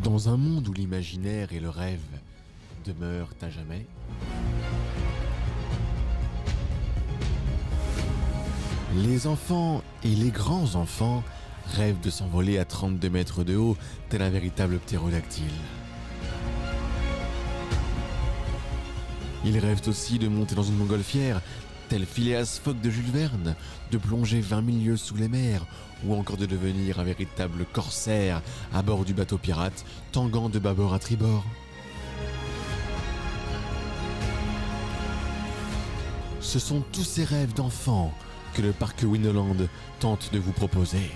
Dans un monde où l'imaginaire et le rêve demeurent à jamais, les enfants et les grands enfants rêvent de s'envoler à 32 mètres de haut, tel un véritable ptérodactyle. Ils rêvent aussi de monter dans une montgolfière, tel Phileas Fogg de Jules Verne, de plonger 20 000 lieues sous les mers, ou encore de devenir un véritable corsaire à bord du bateau pirate, tanguant de bâbord à tribord. Ce sont tous ces rêves d'enfants que le parc Winoland tente de vous proposer.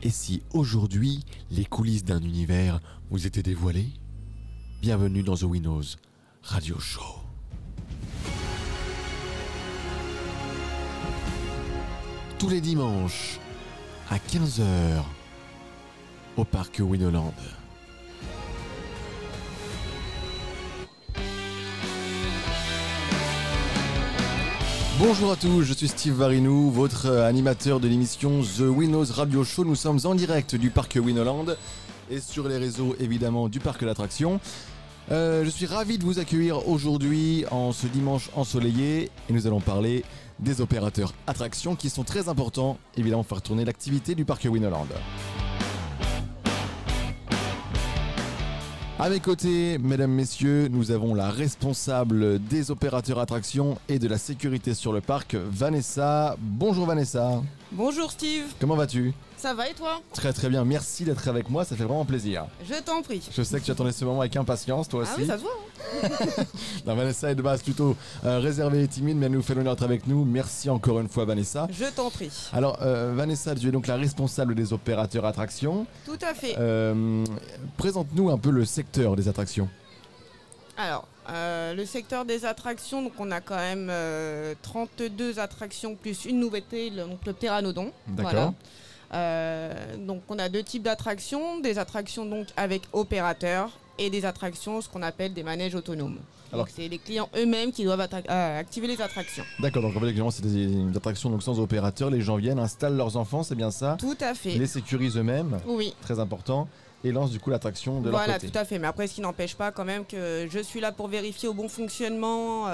Et si aujourd'hui, les coulisses d'un univers vous étaient dévoilées? Bienvenue dans The Winnows Radio Show. Tous les dimanches, à 15h, au parc Winoland. Bonjour à tous, je suis Steve Varinou, votre animateur de l'émission The Winnows Radio Show. Nous sommes en direct du parc Winoland et sur les réseaux évidemment du parc d'attractions. Je suis ravi de vous accueillir aujourd'hui en ce dimanche ensoleillé et nous allons parler des opérateurs attractions qui sont très importants évidemment pour faire tourner l'activité du parc Winoland. À mes côtés, mesdames, messieurs, nous avons la responsable des opérateurs attractions et de la sécurité sur le parc, Vanessa. Bonjour Vanessa. Bonjour Steve. Comment vas-tu ? Ça va et toi ? Très très bien, merci d'être avec moi, ça fait vraiment plaisir. Je t'en prie. Je sais que tu attendais ce moment avec impatience, toi aussi. Ah oui, ça se voit. Non, Vanessa est de base plutôt réservée et timide, mais elle nous fait l'honneur d'être avec nous. Merci encore une fois Vanessa. Je t'en prie. Alors Vanessa, tu es donc la responsable des opérateurs attractions. Tout à fait. Présente-nous un peu le secteur des attractions. Alors, le secteur des attractions, donc on a quand même 32 attractions plus une nouveauté, donc le Pteranodon. D'accord. Voilà. Donc on a deux types d'attractions, des attractions donc avec opérateurs et des attractions, ce qu'on appelle des manèges autonomes. Alors, donc c'est les clients eux-mêmes qui doivent activer les attractions. D'accord, donc en fait, c'est des attractions donc sans opérateur, les gens viennent, installent leurs enfants, c'est bien ça? Tout à fait. Les sécurisent eux-mêmes, Oui. très important, et lancent du coup l'attraction de leur côté. Voilà, tout à fait. Mais après, ce qui n'empêche pas quand même que je suis là pour vérifier au bon fonctionnement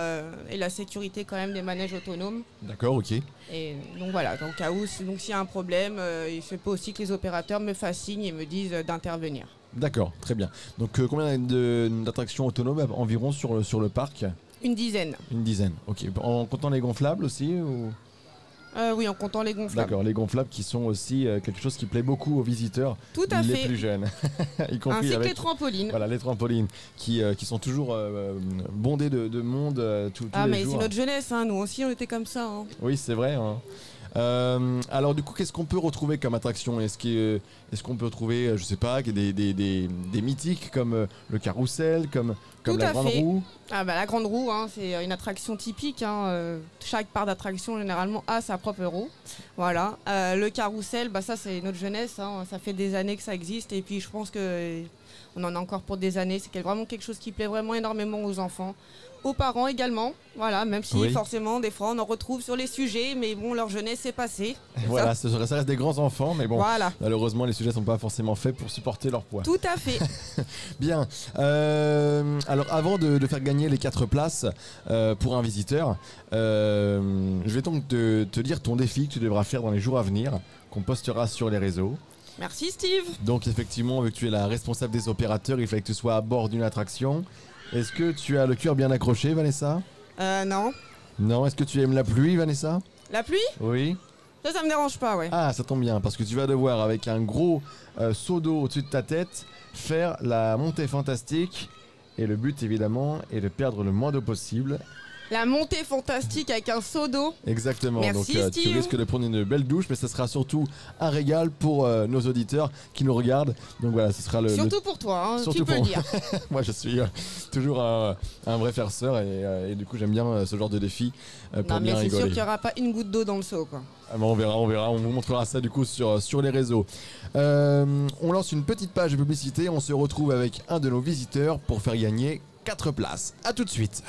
et la sécurité quand même des manèges autonomes. D'accord, ok. Et donc voilà, donc à où, donc s'il y a un problème, il se peut aussi que les opérateurs me fassent signe et me disent d'intervenir. D'accord, très bien. Donc combien d'attractions autonomes environ sur le parc? Une dizaine. Une dizaine, ok. En comptant les gonflables aussi ou... Oui, en comptant les gonflables. D'accord, les gonflables qui sont aussi quelque chose qui plaît beaucoup aux visiteurs, tout à les fait. plus jeunes. Y compris ainsi avec que les trampolines. Voilà, les trampolines qui sont toujours bondées de monde tous les jours. Ah mais c'est notre jeunesse, hein. Nous aussi on était comme ça. Hein. Oui, c'est vrai. Hein. Alors du coup, qu'est-ce qu'on peut retrouver comme attraction? Est-ce qu'on peut retrouver, je sais pas, des mythiques comme le carrousel, comme la grande roue? Ah bah la grande roue, hein, c'est une attraction typique. Hein, chaque part d'attraction généralement a sa propre roue. Voilà. Le carrousel, bah ça c'est notre jeunesse. Hein, ça fait des années que ça existe et puis je pense que on en a encore pour des années. C'est vraiment quelque chose qui plaît vraiment énormément aux enfants. Aux parents également, voilà, même si forcément des fois on en retrouve sur les sujets, mais bon, leur jeunesse est passée. Voilà, ça reste des grands enfants, mais bon, voilà. Malheureusement les sujets ne sont pas forcément faits pour supporter leur poids. Tout à fait. Bien, alors avant de faire gagner les 4 places pour un visiteur, je vais donc te dire ton défi que tu devras faire dans les jours à venir, qu'on postera sur les réseaux. Merci Steve. Donc effectivement, vu que tu es la responsable des opérateurs, il fallait que tu sois à bord d'une attraction. Est-ce que tu as le cœur bien accroché, Vanessa? Non. Non, est-ce que tu aimes la pluie, Vanessa? La pluie? Oui. Ça me dérange pas, ouais. Ah, ça tombe bien, parce que tu vas devoir, avec un gros seau d'eau au-dessus de ta tête, faire la montée fantastique. Et le but, évidemment, est de perdre le moins d'eau possible. La montée fantastique avec un seau d'eau. Exactement. Merci, donc tu risques de prendre une belle douche, mais ce sera surtout un régal pour nos auditeurs qui nous regardent. Donc voilà, ce sera surtout pour toi, hein, surtout tu peux le dire. Moi je suis toujours un vrai farceur et du coup j'aime bien ce genre de défi pour bien rigoler. C'est sûr qu'il n'y aura pas une goutte d'eau dans le seau, quoi. Ah ben on verra, on vous montrera ça du coup sur les réseaux. On lance une petite page de publicité, on se retrouve avec un de nos visiteurs pour faire gagner 4 places. A tout de suite.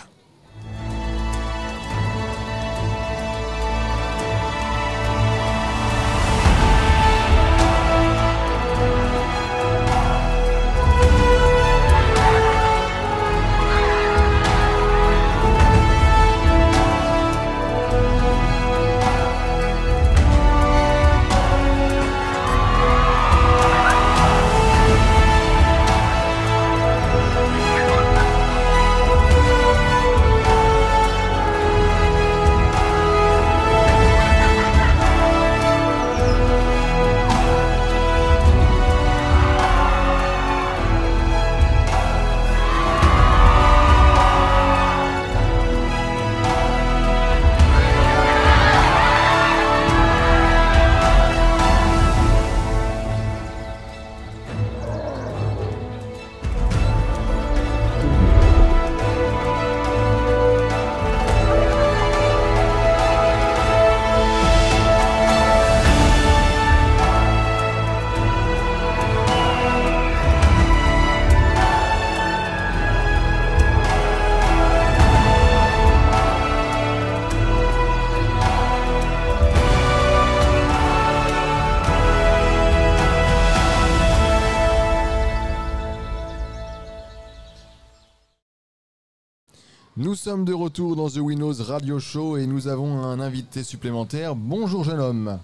sommes de retour dans The Winnows Radio Show et nous avons un invité supplémentaire. Bonjour jeune homme.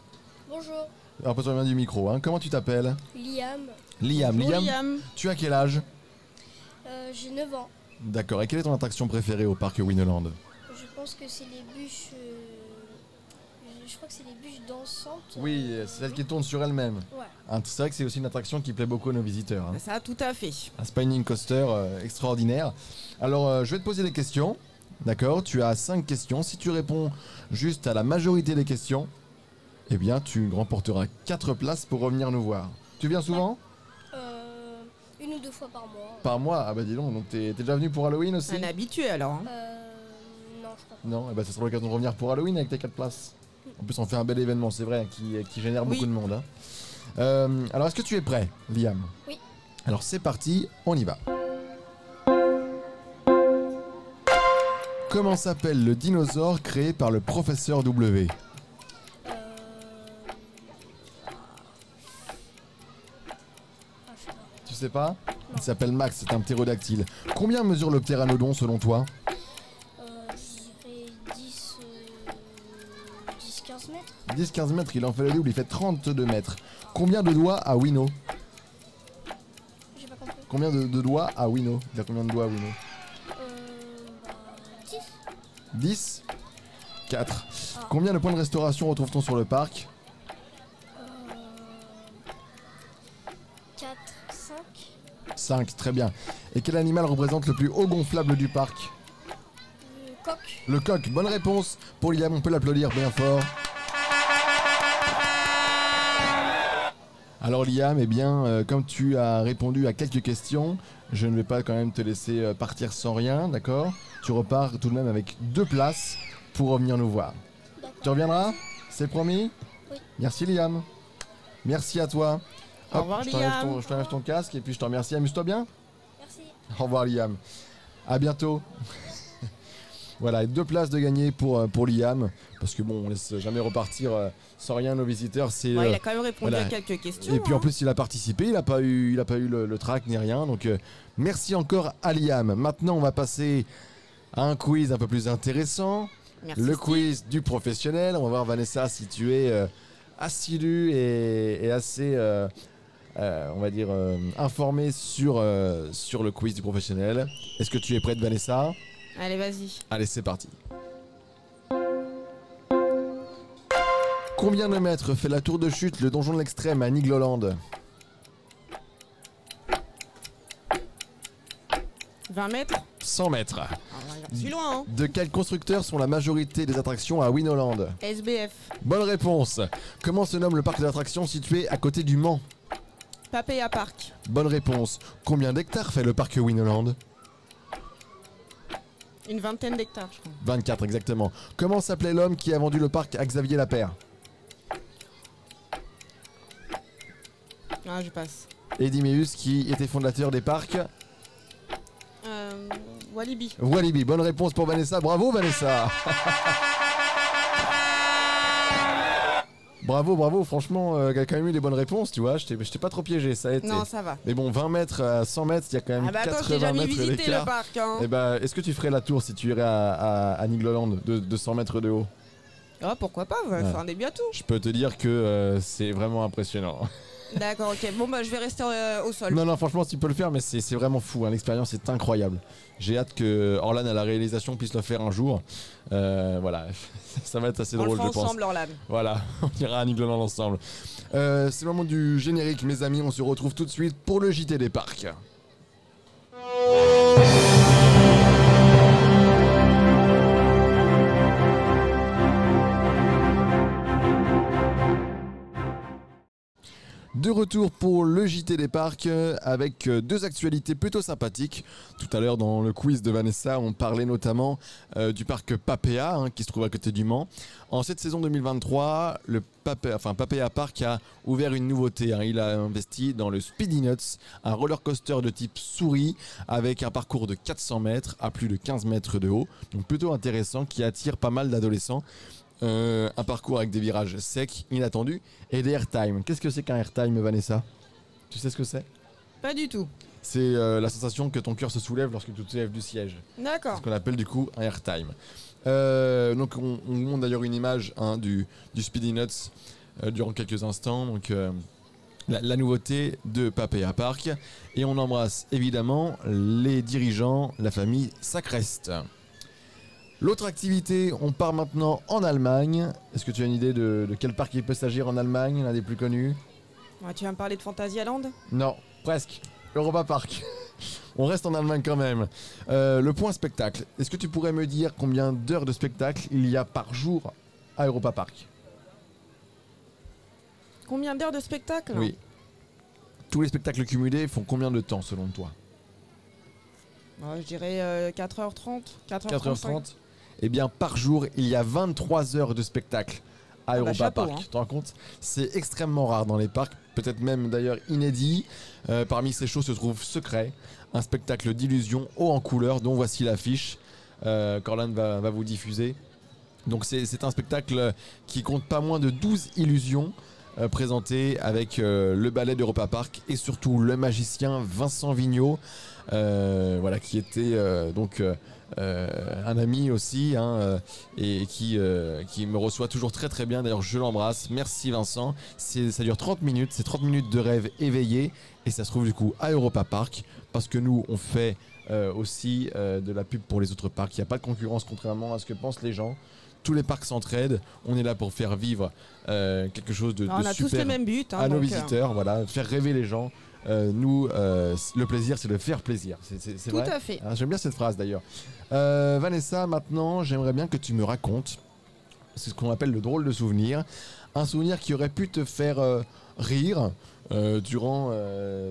Bonjour. Alors pas bien du micro, hein. Comment tu t'appelles? Liam. Liam. Bonjour, Liam, tu as quel âge? J'ai 9 ans. D'accord, et quelle est ton attraction préférée au parc Winnoland? Je pense que c'est les bûches. Je crois que c'est les bûches dansantes. Oui, c'est celle qui tourne sur elle-même. Ouais. Hein, c'est vrai que c'est aussi une attraction qui plaît beaucoup à nos visiteurs. Hein. Ça, tout à fait. Un spinning coaster extraordinaire. Alors, je vais te poser des questions. D'accord? Tu as 5 questions. Si tu réponds juste à la majorité des questions, eh bien, tu remporteras 4 places pour revenir nous voir. Tu viens souvent? Une ou deux fois par mois. Par mois? Ah bah dis donc t'es déjà venu pour Halloween aussi? Un habitué alors. Hein. Non, je crois pas. Non, eh ben, ça sera l'occasion de revenir pour Halloween avec tes 4 places. En plus, on fait un bel événement, c'est vrai, qui génère Oui. beaucoup de monde. Hein. Alors, est-ce que tu es prêt, Liam? Oui. Alors, c'est parti, on y va. Comment s'appelle le dinosaure créé par le professeur W? Je sais pas. Tu sais pas? Non. Il s'appelle Max, c'est un ptérodactyle. Combien mesure le ptéranodon selon toi? Je dirais 10-15 mètres. 10-15 mètres, il en fait le double, il fait 32 mètres. Combien de doigts a Winnow? J'ai pas compris. Combien de doigts a Winnow? Il a combien de doigts Winnow? 10. 10? 4. Ah. Combien de points de restauration retrouve-t-on sur le parc? 4, 5. 5, très bien. Et quel animal représente le plus haut gonflable du parc? Le coq. Le coq, bonne réponse. Pour Liam, on peut l'applaudir bien fort. Alors Liam, eh bien, comme tu as répondu à quelques questions, je ne vais pas quand même te laisser partir sans rien, d'accord? Tu repars tout de même avec 2 places pour revenir nous voir. D'accord. Tu reviendras? C'est promis? Oui. Merci Liam. Merci à toi. Au revoir, je Liam. t'enlève ton casque et puis je te remercie. Amuse-toi bien. Merci. Au revoir Liam. À bientôt. Voilà, 2 places de gagner pour Liam. Parce que bon, on laisse jamais repartir sans rien nos visiteurs. C'est, Ouais, il a quand même répondu voilà. à quelques questions. Et puis en hein. plus il a participé, il n'a pas eu le track ni rien. Donc merci encore à Liam. Maintenant on va passer à un quiz un peu plus intéressant. Merci, Le Steve. quiz du professionnel. On va voir Vanessa si tu es assidue et assez on va dire informée sur le quiz du professionnel. Est-ce que tu es prête Vanessa? Allez, vas-y. Allez, c'est parti. Combien de mètres fait la tour de chute, le donjon de l'extrême à Nigloland? 20 mètres. 100 mètres. Ah, je suis loin. Hein. De quel constructeur sont la majorité des attractions à Winnoland? SBF. Bonne réponse. Comment se nomme le parc d'attractions situé à côté du Mans? Papaya Park. Bonne réponse. Combien d'hectares fait le parc Winnoland? Une vingtaine d'hectares, je crois. 24 exactement. Comment s'appelait l'homme qui a vendu le parc à Xavier Lapère? Ah, je passe. Eddie Meus qui était fondateur des parcs Walibi. Walibi. Bonne réponse pour Vanessa. Bravo Vanessa. Bravo, franchement, il a quand même eu les bonnes réponses, tu vois, je t'ai pas trop piégé, ça a été. Non, ça va. Mais bon, 20 mètres à 100 mètres, il y a quand même Ah bah attends, 80 j'ai jamais mètres visité d'écart. le parc. Hein. Eh ben, est-ce que tu ferais la tour si tu irais à Nigloland de 100 mètres de haut? Ah, pourquoi pas, on va faire un début à tout. Je peux te dire que c'est vraiment impressionnant. D'accord, ok. Bon, bah, je vais rester au sol. Non, franchement, tu peux le faire, mais c'est vraiment fou, hein, l'expérience est incroyable. J'ai hâte que Orlan à la réalisation puisse le faire un jour. Voilà, ça va être assez On drôle, le fera je pense. ensemble, Orlan. Voilà, on ira à Nigloland ensemble. C'est le moment du générique, mes amis. On se retrouve tout de suite pour le JT des parcs. De retour pour le JT des parcs avec 2 actualités plutôt sympathiques. Tout à l'heure dans le quiz de Vanessa, on parlait notamment du parc Papaya qui se trouve à côté du Mans. En cette saison 2023, le Papaya Park a ouvert une nouveauté. Il a investi dans le Speedy Nuts, un roller coaster de type souris avec un parcours de 400 mètres à plus de 15 mètres de haut. Donc plutôt intéressant, qui attire pas mal d'adolescents. Un parcours avec des virages secs, inattendus et des airtime. Qu'est-ce que c'est qu'un airtime, Vanessa? Tu sais ce que c'est? Pas du tout. C'est la sensation que ton cœur se soulève lorsque tu te lèves du siège. D'accord. C'est ce qu'on appelle du coup un airtime. Donc on vous montre d'ailleurs une image du Speedy Nuts durant quelques instants. Donc la nouveauté de Papaya Park. Et on embrasse évidemment les dirigeants, la famille Sacrest. L'autre activité, on part maintenant en Allemagne. Est-ce que tu as une idée de quel parc il peut s'agir en Allemagne, l'un des plus connus? Ouais, tu vas me parler de Phantasialand? Non, presque. Europa Park. On reste en Allemagne quand même. Le point spectacle. Est-ce que tu pourrais me dire combien d'heures de spectacle il y a par jour à Europa Park? Combien d'heures de spectacle? Oui. Tous les spectacles cumulés font combien de temps selon toi? Ouais, je dirais 4h30, 4h30. Eh bien, par jour, il y a 23 heures de spectacle à Europa chapeau, Park. hein. Tu te rends compte? C'est extrêmement rare dans les parcs, peut-être même d'ailleurs inédit. Parmi ces shows se trouve Secret, un spectacle d'illusion haut en couleur dont voici l'affiche. Corlan va vous diffuser. Donc c'est un spectacle qui compte pas moins de 12 illusions présentées avec le ballet d'Europa Park et surtout le magicien Vincent Vigneault, voilà, qui était un ami aussi, hein, et qui me reçoit toujours très très bien. D'ailleurs, je l'embrasse. Merci Vincent. Ça dure 30 minutes. C'est 30 minutes de rêve éveillé. Et ça se trouve du coup à Europa Park. Parce que nous, on fait aussi de la pub pour les autres parcs. Il n'y a pas de concurrence contrairement à ce que pensent les gens. Tous les parcs s'entraident. On est là pour faire vivre quelque chose de on a super tous les mêmes buts. Hein, à nos donc, visiteurs. Voilà, faire rêver les gens. Nous, le plaisir, c'est de faire plaisir. C'est Tout vrai. à fait. J'aime bien cette phrase d'ailleurs. Vanessa, maintenant, j'aimerais bien que tu me racontes, c'est ce qu'on appelle le drôle de souvenir, un souvenir qui aurait pu te faire rire durant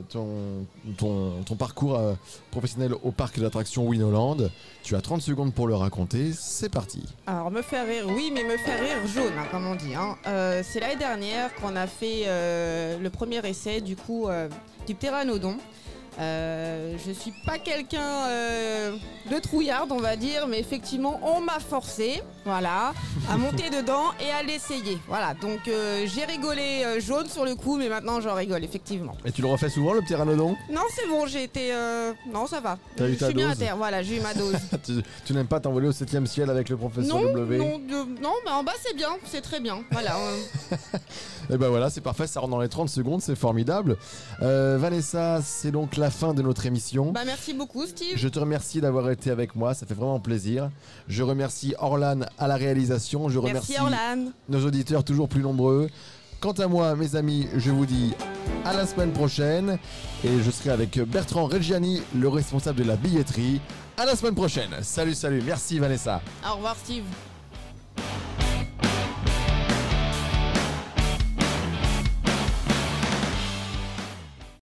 ton parcours professionnel au parc d'attractions Winoland. Tu as 30 secondes pour le raconter, c'est parti. Alors, me faire rire, oui, mais me faire rire jaune, hein, comme on dit. Hein. C'est l'année dernière qu'on a fait le premier essai du coup du ptéranodon. Je suis pas quelqu'un de trouillarde, on va dire, mais effectivement, on m'a forcé, voilà, à monter dedans et à l'essayer. Voilà, donc j'ai rigolé jaune sur le coup, mais maintenant j'en rigole, effectivement. Et tu le refais souvent, le ptéranodon? Non, c'est bon, j'ai été... Non, ça va. T'as eu Je ta suis bien à dose? terre, voilà, j'ai eu ma dose. Tu n'aimes pas t'envoler au 7e ciel avec le professeur Non, W? non, mais en bas c'est bien, c'est très bien. Voilà. Et ben voilà, c'est parfait, ça rentre dans les 30 secondes, c'est formidable. Vanessa, c'est donc la fin de notre émission. Bah merci beaucoup Steve. Je te remercie d'avoir été avec moi, ça fait vraiment plaisir. Je remercie Orlan à la réalisation, je remercie Merci Orlan. nos auditeurs toujours plus nombreux. Quant à moi, mes amis, je vous dis à la semaine prochaine et je serai avec Bertrand Reggiani, le responsable de la billetterie. À la semaine prochaine. Salut, salut. Merci Vanessa. Au revoir Steve.